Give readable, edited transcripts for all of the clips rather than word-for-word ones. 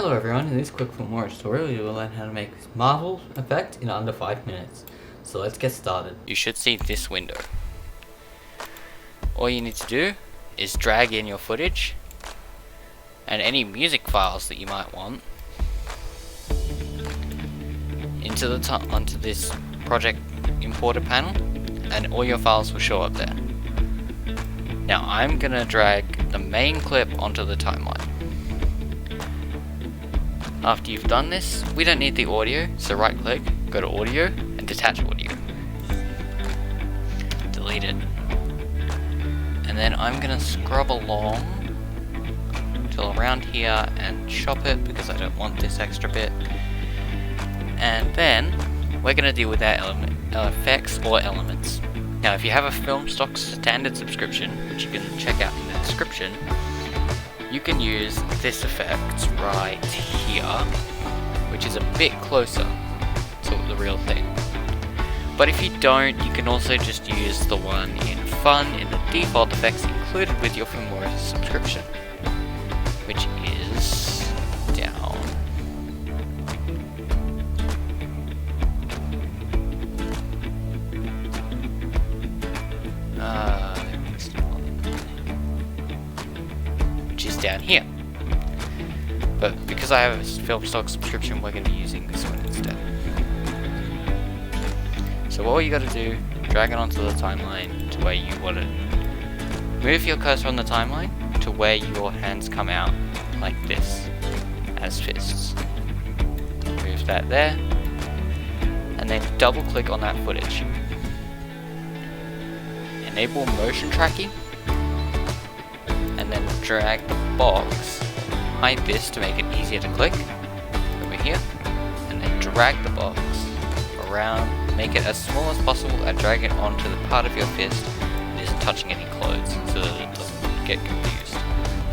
Hello everyone, in this quick Filmora tutorial you will learn how to make this Marvel effect in under 5 minutes. So let's get started. You should see this window. All you need to do is drag in your footage and any music files that you might want into onto this project importer panel, and all your files will show up there. Now I'm gonna drag the main clip onto the timeline. After you've done this, we don't need the audio, so right click, go to audio and detach audio. Delete it. And then I'm gonna scrub along till around here and chop it because I don't want this extra bit. And then we're gonna deal with our effects or elements. Now if you have a Film Stock standard subscription, which you can check out in the description, you can use this effect right here, which is a bit closer to the real thing. But if you don't, you can also just use the one in Fun in the default effects included with your Filmora subscription, which is down. Which is down here. But because I have a Film Stock subscription, we're going to be using this one instead. So all you got to do, drag it onto the timeline to where you want it. Move your cursor on the timeline to where your hands come out like this, as fists. Move that there, and then double click on that footage. Enable motion tracking, and then drag the box, hide this to make it easier to click, over here, and then drag the box around, make it as small as possible and drag it onto the part of your fist that isn't touching any clothes so that it doesn't get confused.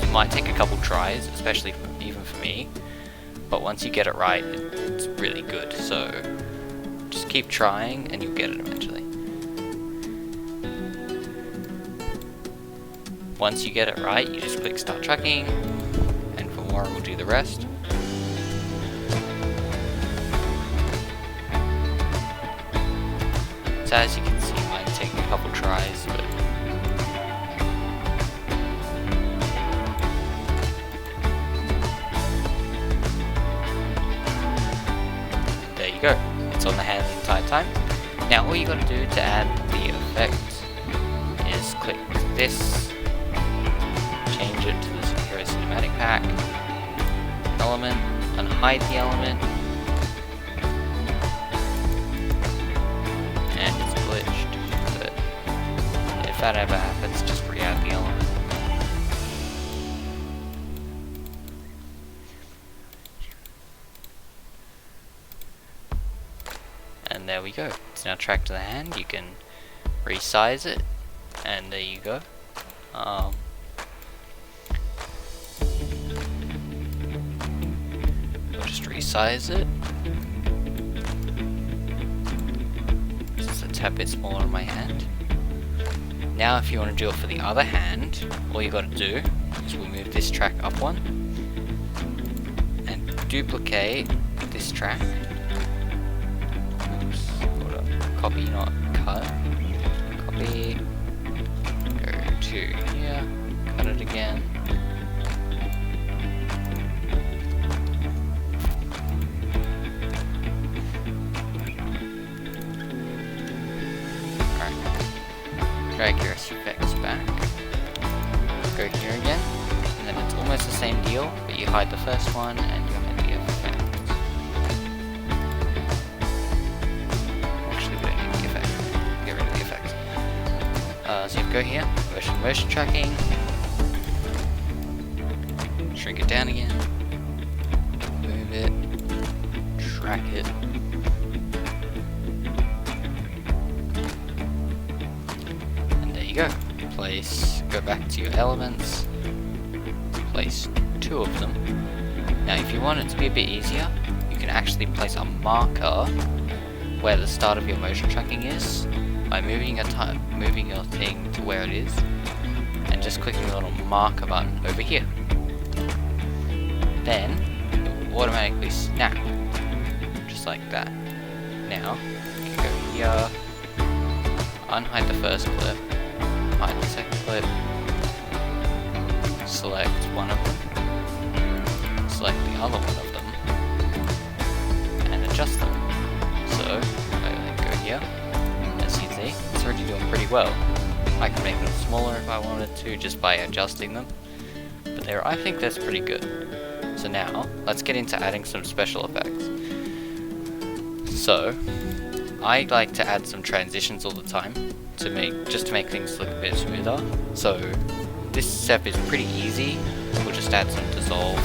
It might take a couple tries, especially even for me, but once you get it right, it's really good, so just keep trying and you'll get it eventually. Once you get it right, you just click start tracking, and Filmora will do the rest. So as you can see, it might take a couple tries, but there you go. It's on the hand the entire time. Now all you got to do to add the effect is click this, change it to the Superhero Cinematic Pack, element, unhide the element, and it's glitched, but if that ever happens, just re-add the element. And there we go. It's now tracked to the hand. You can resize it, and there you go. We'll just resize it. It's a tad bit smaller on my hand. Now if you want to do it for the other hand, all you got to do is we'll move this track up one and duplicate this track. Oops, hold up. Copy, not cut. Copy. Go to here. Cut it again. Drag your effects back, go here again, and then it's almost the same deal, but you hide the first one and you hide the effect. Actually, we don't need the effect, get rid of the effect. So you go here, motion tracking, shrink it down again, move it, track it. Go. Go back to your elements, place 2 of them. Now if you want it to be a bit easier, you can actually place a marker where the start of your motion tracking is by moving your thing to where it is and just clicking the little marker button over here. Then automatically snap, just like that. Now, you can go here, unhide the first clip, hide the second clip, select one of them, select the other one of them, and adjust them. So, I then go here, as you see, it's already doing pretty well. I can make them smaller if I wanted to, just by adjusting them. But there, I think that's pretty good. So now, let's get into adding some special effects. So, I like to add some transitions all the time, to make things look a bit smoother. So, this step is pretty easy. We'll just add some dissolve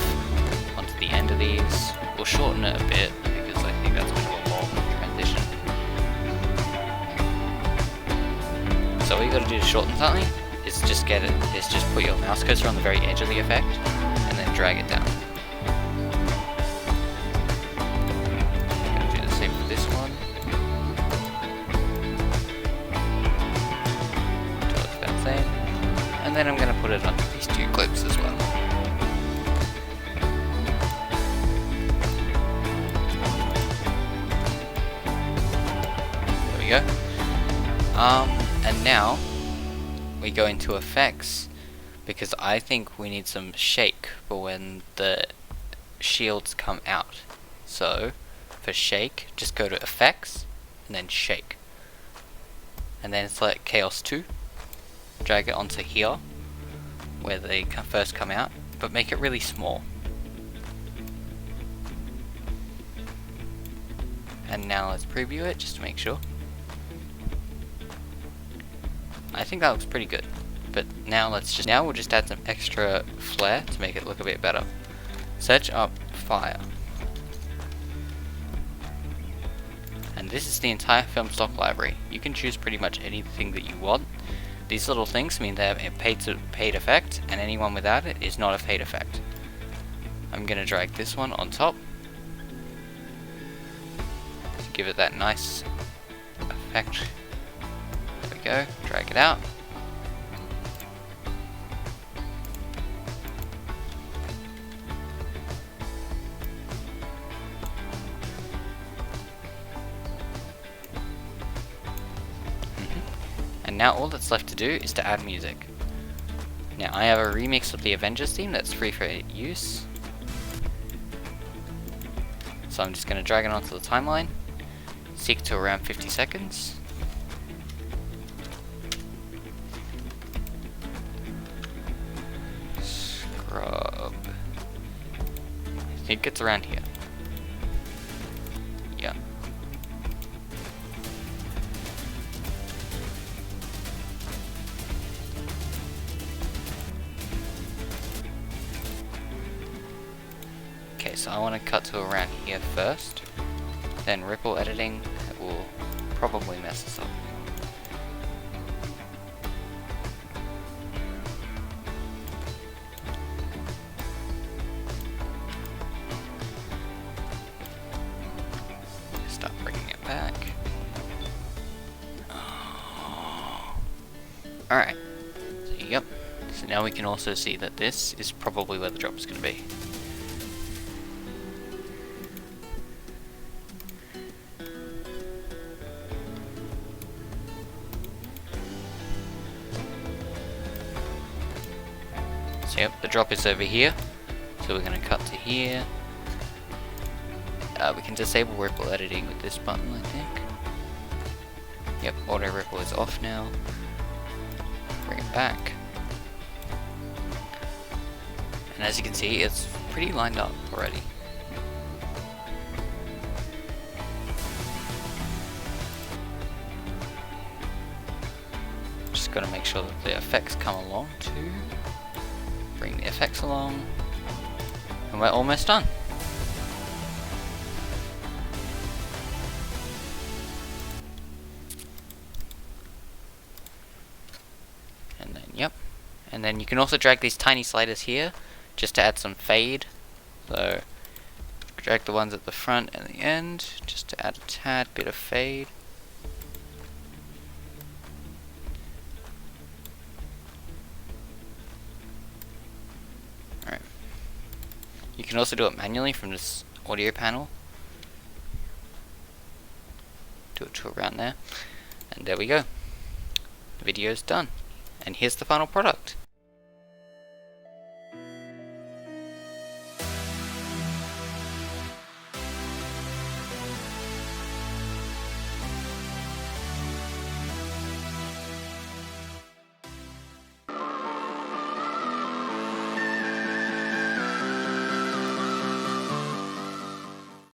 onto the end of these. We'll shorten it a bit, because I think that's a bit of a long transition. So all you gotta do to shorten something is just put your mouse cursor on the very edge of the effect and then drag it down. I'm gonna do the same for this one. Until it's about the same. And then I'm gonna put it onto these two clips as well. There we go. And now we go into effects, because I think we need some shake for when the shields come out. So for shake, just go to effects and then shake, and then select Chaos 2, drag it onto here where they first come out, but make it really small. And now let's preview it just to make sure. I think that looks pretty good, but now we'll just add some extra flair to make it look a bit better. Search up fire, and this is the entire film stock library. You can choose pretty much anything that you want. These little things mean they have a paid effect, and anyone without it is not a paid effect. I'm gonna drag this one on top to give it that nice effect. Go, drag it out. And now all that's left to do is to add music. Now I have a remix of the Avengers theme that's free for use. So I'm just going to drag it onto the timeline, seek to around 50 seconds. Scrub. I think it's around here. Yeah. Okay, so I want to cut to around here first, then ripple editing. It will probably mess us up. Start bringing it back. Alright, so yep. So now we can also see that this is probably where the drop is going to be. So yep, the drop is over here. So we're going to cut to here. We can disable ripple editing with this button, I think. Yep, auto ripple is off now. Bring it back. And as you can see, it's pretty lined up already. Just got to make sure that the effects come along too. Bring the effects along. And we're almost done. And then, yep. And then you can also drag these tiny sliders here just to add some fade. So drag the ones at the front and the end just to add a tad bit of fade. Alright. You can also do it manually from this audio panel. Do it to around there. And there we go. The video's done. And here's the final product.